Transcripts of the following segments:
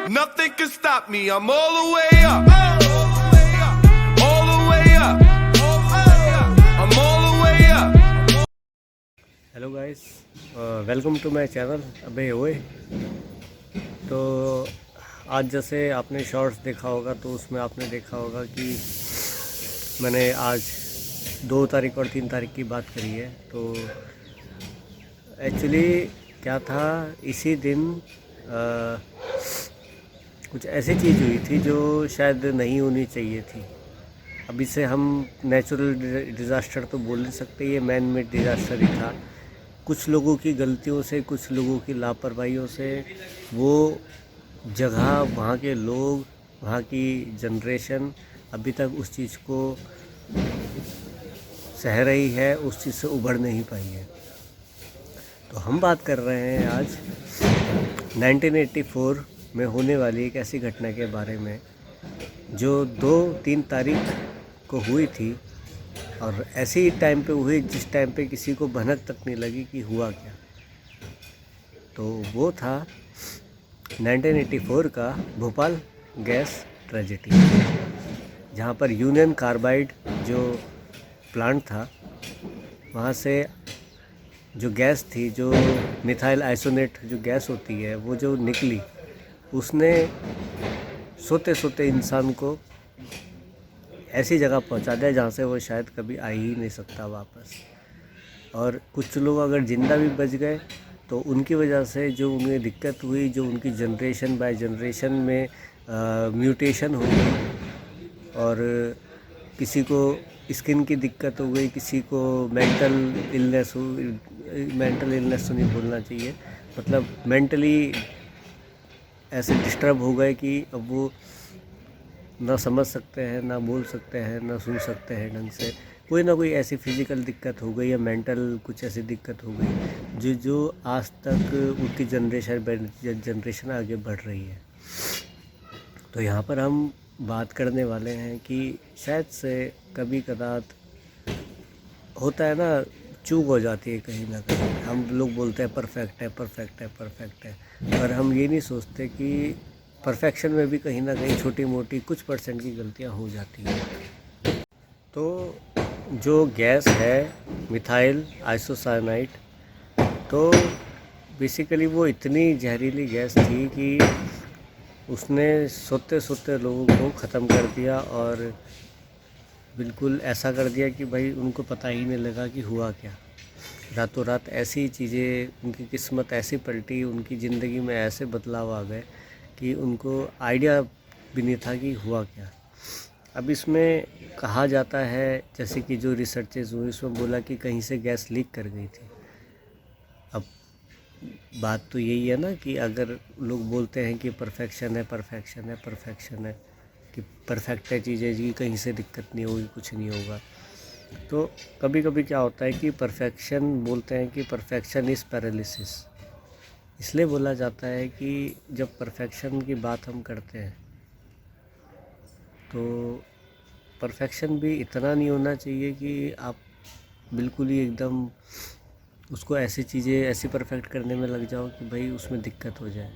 Nothing can stop me. I'm all the way up. All the way up. I'm all the way up. Hello guys, welcome to my channel अबे ओए। तो आज जैसे आपने shorts देखा होगा तो उसमें आपने देखा होगा कि मैंने आज 2 तारीख और 3 तारीख की बात करी है। तो एक्चुअली क्या था, इसी दिन कुछ ऐसी चीज़ हुई थी जो शायद नहीं होनी चाहिए थी। अब इसे हम नेचुरल डिज़ास्टर तो बोल नहीं सकते, ये मैन मेड डिज़ास्टर ही था। कुछ लोगों की गलतियों से, कुछ लोगों की लापरवाहियों से वो जगह, वहाँ के लोग, वहाँ की जनरेशन अभी तक उस चीज़ को सह रही है, उस चीज़ से उभर नहीं पाई है। तो हम बात कर रहे हैं आज 1984 में होने वाली एक ऐसी घटना के बारे में जो 2-3 तारीख को हुई थी, और ऐसे ही टाइम पे हुई जिस टाइम पे किसी को भनक तक नहीं लगी कि हुआ क्या। तो वो था 1984 का भोपाल गैस ट्रेजेडी, जहाँ पर यूनियन कार्बाइड जो प्लांट था, वहाँ से जो गैस थी, जो मिथाइल आइसोनेट जो गैस होती है, वो जो निकली, उसने सोते सोते इंसान को ऐसी जगह पहुंचा दिया जहाँ से वो शायद कभी आ ही नहीं सकता वापस। और कुछ लोग अगर ज़िंदा भी बच गए तो उनकी वजह से जो उन्हें दिक्कत हुई, जो उनकी जनरेशन बाय जनरेशन में म्यूटेशन हो गई, और किसी को स्किन की दिक्कत हो गई, किसी को मेंटल इलनेस तो नहीं बोलना चाहिए, मतलब मेंटली ऐसे डिस्टर्ब हो गए कि अब वो ना समझ सकते हैं, ना बोल सकते हैं, ना सुन सकते हैं ढंग से। कोई ना कोई ऐसी फिज़िकल दिक्कत हो गई या मेंटल कुछ ऐसी दिक्कत हो गई जो आज तक उनकी जनरेशन आगे बढ़ रही है। तो यहाँ पर हम बात करने वाले हैं कि शायद से कभी कदार होता है ना, चूक हो जाती है कहीं ना कहीं। हम लोग बोलते हैं परफेक्ट है, परफेक्ट है, परफेक्ट है, पर हम ये नहीं सोचते कि परफेक्शन में भी कहीं ना कहीं छोटी मोटी कुछ % की गलतियां हो जाती हैं। तो जो गैस है मिथाइल आइसोसाइनाइड, तो बेसिकली वो इतनी जहरीली गैस थी कि उसने सोते सोते लोगों को ख़त्म कर दिया, और बिल्कुल ऐसा कर दिया कि भाई उनको पता ही नहीं लगा कि हुआ क्या। रातों रात ऐसी चीज़ें, उनकी किस्मत ऐसी पलटी, उनकी ज़िंदगी में ऐसे बदलाव आ गए कि उनको आइडिया भी नहीं था कि हुआ क्या। अब इसमें कहा जाता है, जैसे कि जो रिसर्चेज हुई उसमें बोला कि कहीं से गैस लीक कर गई थी। अब बात तो यही है ना कि अगर लोग बोलते हैं कि परफेक्शन है, परफेक्शन है, परफेक्शन है, कि परफेक्ट है चीज़ें जी, कहीं से दिक्कत नहीं होगी, कुछ नहीं होगा। तो कभी कभी क्या होता है कि परफेक्शन, बोलते हैं कि परफेक्शन इज़ पैरालिसिस। इसलिए बोला जाता है कि जब परफेक्शन की बात हम करते हैं तो परफेक्शन भी इतना नहीं होना चाहिए कि आप बिल्कुल ही एकदम उसको ऐसी चीज़ें ऐसी परफेक्ट करने में लग जाओ कि भाई उसमें दिक्कत हो जाए।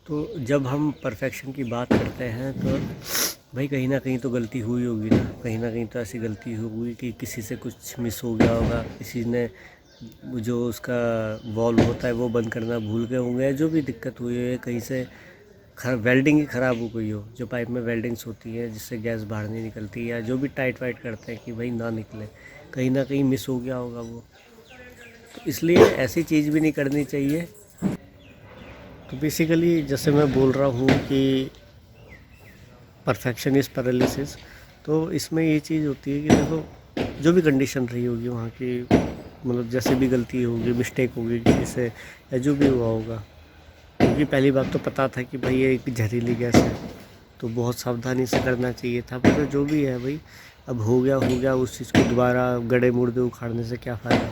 तो जब हम परफेक्शन की बात करते हैं तो भाई कहीं ना कहीं तो गलती हुई होगी ना, कहीं ना कहीं तो ऐसी गलती हुई कि किसी से कुछ मिस हो गया होगा, किसी ने जो उसका वॉल्व होता है वो बंद करना भूल गए होंगे, जो भी दिक्कत हुई है, कहीं से वेल्डिंग ही ख़राब हो गई हो, जो पाइप में वेल्डिंग्स होती है जिससे गैस बाहर नहीं निकलती, या जो भी टाइट वाइट करते हैं कि भाई ना निकले, कहीं ना कहीं मिस हो गया होगा वो। तो इसलिए ऐसी चीज़ भी नहीं करनी चाहिए। तो बेसिकली जैसे मैं बोल रहा हूँ कि परफेक्शन इज़ पैरालिसिस, तो इसमें ये चीज़ होती है कि देखो जो भी कंडीशन रही होगी वहाँ की, मतलब जैसे भी गलती होगी, मिस्टेक होगी किसी से, या जो भी हुआ होगा, क्योंकि पहली बात तो पता था कि भाई ये एक जहरीली गैस है, तो बहुत सावधानी से करना चाहिए था। पर जो भी है भाई, अब हो गया, उस चीज़ को दोबारा गड़े मुर्दे उखाड़ने से क्या फ़ायदा,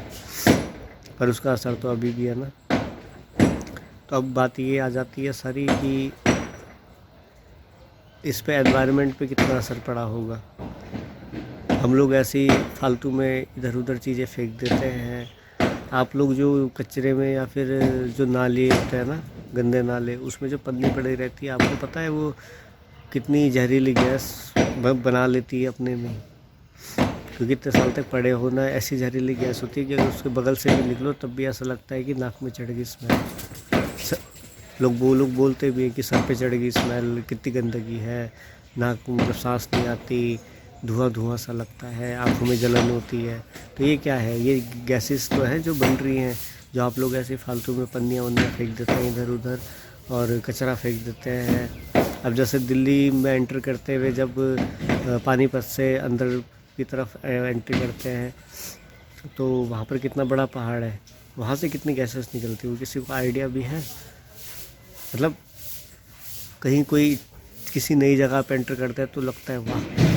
पर उसका असर तो अभी भी है ना। तो अब बात ये आ जाती है सारी कि इस पे एनवायरनमेंट पे कितना असर पड़ा होगा। हम लोग ऐसे ही फालतू में इधर उधर चीज़ें फेंक देते हैं। आप लोग जो कचरे में या फिर जो नाले होते हैं ना, गंदे नाले, उसमें जो पन्नी पड़ी रहती है, आपको पता है वो कितनी जहरीली गैस बना लेती है अपने में। क्योंकि इतने साल तक पड़े हो ना, ऐसी जहरीली गैस होती है कि अगर उसके बगल से भी निकलो तब भी ऐसा लगता है कि नाक में चढ़ गई स्मेल। लोग बोलते भी हैं कि सर पे चढ़ गई स्मेल, कितनी गंदगी है, नाक में सांस नहीं आती, धुआं सा लगता है, आंखों में जलन होती है। तो ये क्या है? ये गैसेस तो हैं जो बन रही हैं, जो आप लोग ऐसे फालतू में पन्नियाँ वन्नियाँ फेंक देते हैं इधर उधर और कचरा फेंक देते हैं। अब जैसे दिल्ली में एंटर करते हुए जब पानीपत से अंदर की तरफ एंट्री करते हैं तो वहाँ पर कितना बड़ा पहाड़ है, वहाँ से कितनी गैसेस निकलती है, किसी को आइडिया भी है? मतलब कहीं कोई किसी नई जगह पे एंटर करता है तो लगता है वाह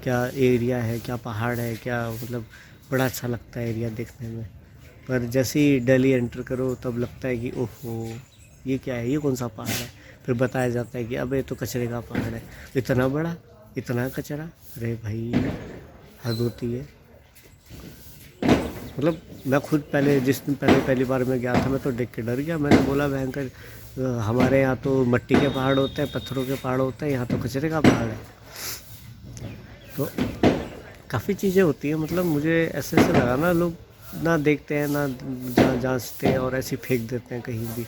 क्या एरिया है, क्या पहाड़ है, क्या मतलब बड़ा अच्छा लगता है एरिया देखने में। पर जैसे ही दिल्ली एंटर करो तब लगता है कि ओहो ये क्या है, ये कौन सा पहाड़ है। फिर बताया जाता है कि अब ये तो कचरे का पहाड़ है, इतना बड़ा, इतना कचरा, अरे भाई हद होती है। मतलब मैं खुद पहले जिस दिन पहली बार मैं गया था मैं तो देख के डर गया। मैंने बोला भयंकर, हमारे यहाँ तो मिट्टी के पहाड़ होते हैं, पत्थरों के पहाड़ होते हैं, यहाँ तो कचरे का पहाड़ है। तो काफ़ी चीज़ें होती हैं। मतलब मुझे ऐसे लगा ना, लोग ना देखते हैं ना जांचते हैं और ऐसे फेंक देते हैं कहीं भी,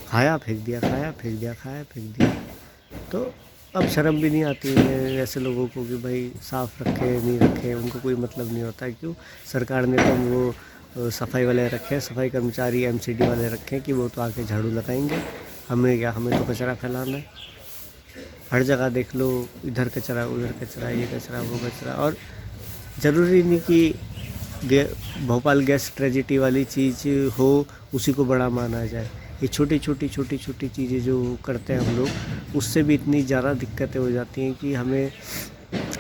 खाया फेंक दिया, खाया फेंक दिया, खाया फेंक दिया। तो अब शर्म भी नहीं आती है ऐसे लोगों को कि भाई साफ़ रखे नहीं रखे, उनको कोई मतलब नहीं होता है। क्यों? सरकार ने तो वो सफाई वाले रखे हैं, सफाई कर्मचारी एमसीडी वाले रखे हैं कि वो तो आके झाड़ू लगाएंगे, हमें क्या, हमें तो कचरा फैलाना है। हर जगह देख लो, इधर कचरा, उधर कचरा, ये कचरा, वो कचरा। और ज़रूरी नहीं कि भोपाल गैस ट्रेजिडी वाली चीज़ हो उसी को बड़ा माना जाए। ये छोटी छोटी चीज़ें जो करते हैं हम लोग, उससे भी इतनी ज़्यादा दिक्कतें हो जाती हैं कि हमें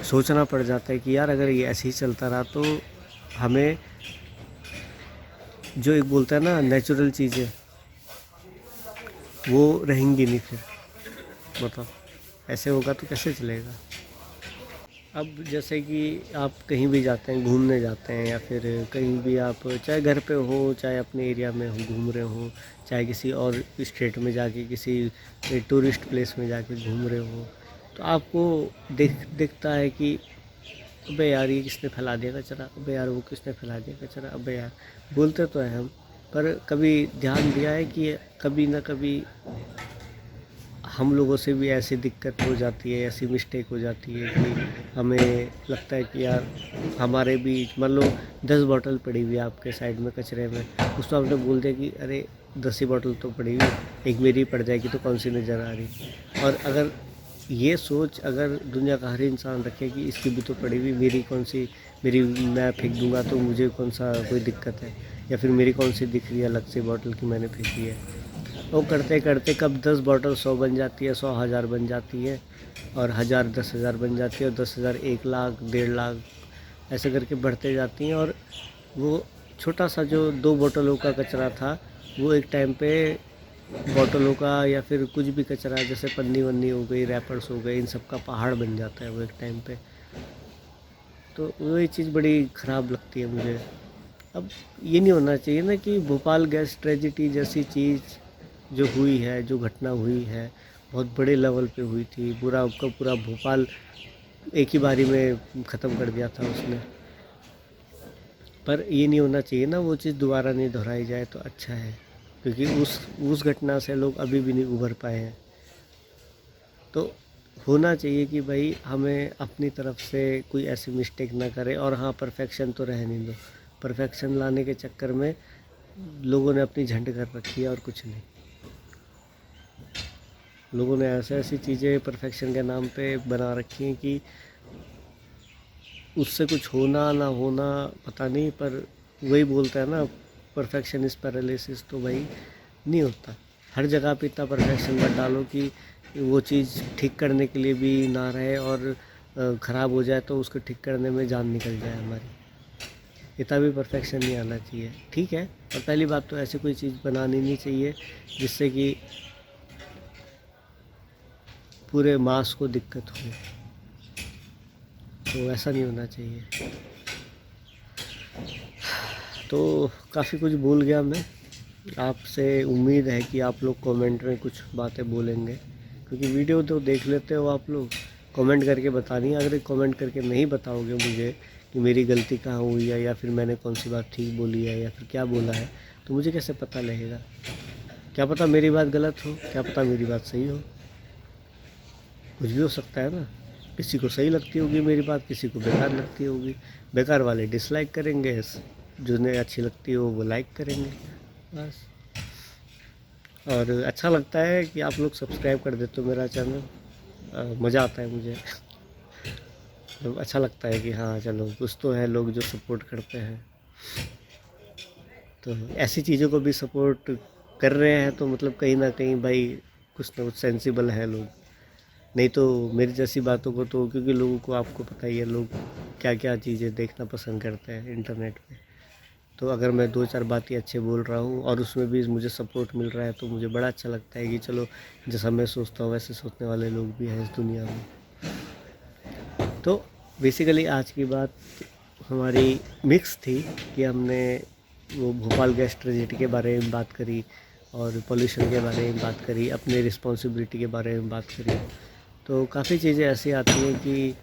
सोचना पड़ जाता है कि यार अगर ये ऐसे ही चलता रहा तो हमें जो एक बोलता है ना नेचुरल चीज़ें वो रहेंगी नहीं। फिर बताओ ऐसे होगा तो कैसे चलेगा। अब जैसे कि आप कहीं भी जाते हैं, घूमने जाते हैं या फिर कहीं भी आप चाहे घर पे हो चाहे अपने एरिया में हो घूम रहे हो, चाहे किसी और स्टेट में जाके किसी टूरिस्ट प्लेस में जाके घूम रहे हो, तो आपको दिखता है कि अबे यार ये किसने फैला दिया कचरा, अबे यार वो किसने फैला दिया कचरा, अबे यार बोलते तो हैं हम, पर कभी ध्यान दिया है कि कभी ना कभी हम लोगों से भी ऐसी दिक्कत हो जाती है, ऐसी मिस्टेक हो जाती है कि हमें लगता है कि यार हमारे बीच मान लो 10 बॉटल पड़ी हुई है आपके साइड में कचरे में, उसको आपने बोल दिया कि अरे 10 ही बॉटल तो पड़ी हुई, एक मेरी पड़ जाएगी तो कौन सी नज़र आ रही। और अगर ये सोच अगर दुनिया का हर इंसान रखे कि इसकी भी तो पड़ी हुई, मेरी कौन सी, मेरी मैं फेंक दूंगा तो मुझे कौन सा कोई दिक्कत है, या फिर मेरी कौन सी दिख रही है अलग से बॉटल की मैंने फेंकी है। वो करते करते कब 10 बॉटल 100 बन जाती है, 100 हज़ार बन जाती है, और 1000 10,000 बन जाती है, और 10,000 1 लाख 1.5 लाख ऐसे करके बढ़ते जाती हैं। और वो छोटा सा जो 2 बोतलों का कचरा था वो एक टाइम पे बोतलों का या फिर कुछ भी कचरा जैसे पन्नी वन्नी हो गई, रैपर्स हो गए, इन सब का पहाड़ बन जाता है वो एक टाइम पे। तो वही चीज़ बड़ी ख़राब लगती है मुझे। अब ये नहीं होना चाहिए ना कि भोपाल गैस ट्रेजिडी जैसी चीज़ जो हुई है, जो घटना हुई है, बहुत बड़े लेवल पे हुई थी, पूरा का पूरा भोपाल एक ही बारी में ख़त्म कर दिया था उसने। पर ये नहीं होना चाहिए ना, वो चीज़ दोबारा नहीं दोहराई जाए तो अच्छा है, क्योंकि उस घटना से लोग अभी भी नहीं उभर पाए हैं। तो होना चाहिए कि भाई हमें अपनी तरफ से कोई ऐसी मिस्टेक ना करे। और हाँ, परफेक्शन तो रहने दो, परफेक्शन लाने के चक्कर में लोगों ने अपनी झंड कर रखी है और कुछ नहीं। लोगों ने ऐसी चीज़ें परफेक्शन के नाम पे बना रखी हैं कि उससे कुछ होना ना होना पता नहीं, पर वही बोलता है ना परफेक्शन इज़ पैरालिसिस, तो भाई नहीं होता। हर जगह पे इतना परफेक्शन मत डालो कि वो चीज़ ठीक करने के लिए भी ना रहे, और ख़राब हो जाए तो उसको ठीक करने में जान निकल जाए हमारी। इतना भी परफेक्शन नहीं आना चाहिए, ठीक है। और पहली बात तो ऐसी कोई चीज़ बनानी नहीं चाहिए जिससे कि पूरे मास को दिक्कत हो। तो ऐसा नहीं होना चाहिए। तो काफ़ी कुछ भूल गया मैं। आपसे उम्मीद है कि आप लोग कमेंट में कुछ बातें बोलेंगे, क्योंकि वीडियो तो देख लेते हो आप लोग, कमेंट करके बतानी है। अगर कमेंट करके नहीं बताओगे मुझे कि मेरी गलती कहाँ हुई है, या फिर मैंने कौन सी बात ठीक बोली है, या फिर क्या बोला है, तो मुझे कैसे पता लगेगा? क्या पता मेरी बात गलत हो, क्या पता मेरी बात सही हो, कुछ भी हो सकता है ना। किसी को सही लगती होगी मेरी बात, किसी को बेकार लगती होगी। बेकार वाले डिसलाइक करेंगे, जिन्हें अच्छी लगती हो वो लाइक करेंगे, बस। और अच्छा लगता है कि आप लोग सब्सक्राइब कर देते हो मेरा चैनल। मज़ा आता है मुझे। तो अच्छा लगता है कि हाँ चलो कुछ तो है लोग जो सपोर्ट करते हैं। तो ऐसी चीज़ों को भी सपोर्ट कर रहे हैं, तो मतलब कहीं ना कहीं भाई कुछ ना कुछ सेंसिबल है लोग। नहीं तो मेरी जैसी बातों को तो, क्योंकि लोगों को आपको पता ही है लोग क्या क्या चीज़ें देखना पसंद करते हैं इंटरनेट पे। तो अगर मैं 2-4 बातें अच्छे बोल रहा हूँ और उसमें भी मुझे सपोर्ट मिल रहा है, तो मुझे बड़ा अच्छा लगता है कि चलो जैसा मैं सोचता हूँ वैसे सोचने वाले लोग भी हैं इस दुनिया में। तो बेसिकली आज की बात हमारी मिक्स थी कि हमने वो भोपाल गैस ट्रेजेडी के बारे में बात करी, और पोल्यूशन के बारे में बात करी, अपने रिस्पॉन्सिबिलिटी के बारे में बात करी। तो काफ़ी चीज़ें ऐसी आती हैं कि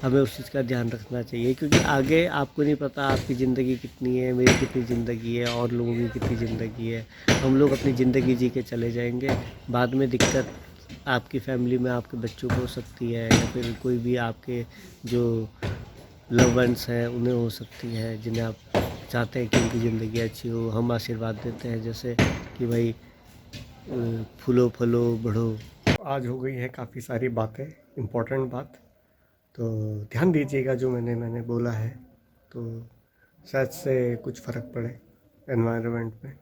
हमें उस चीज़ का ध्यान रखना चाहिए, क्योंकि आगे आपको नहीं पता आपकी ज़िंदगी कितनी है, मेरी कितनी ज़िंदगी है, और लोगों की कितनी ज़िंदगी है। हम लोग अपनी ज़िंदगी जी के चले जाएंगे, बाद में दिक्कत आपकी फैमिली में आपके बच्चों को हो सकती है, या फिर कोई भी आपके जो लव वंस हैं उन्हें हो सकती है, जिन्हें आप चाहते हैं कि उनकी ज़िंदगी अच्छी हो। हम आशीर्वाद देते हैं जैसे कि भाई फूलो फलो बढ़ो। आज हो गई है काफ़ी सारी बातें, इम्पोर्टेंट बात, तो ध्यान दीजिएगा जो मैंने बोला है, तो शायद से कुछ फ़र्क पड़े एनवायरनमेंट में।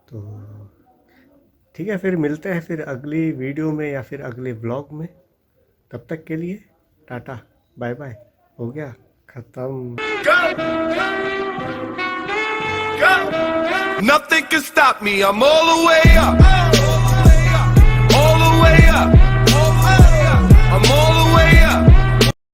तो ठीक है, फिर मिलते हैं फिर अगली वीडियो में या फिर अगले व्लॉग में। तब तक के लिए टाटा बाय बाय, हो गया ख़त्म। Nothing can stop me, I'm all the way up.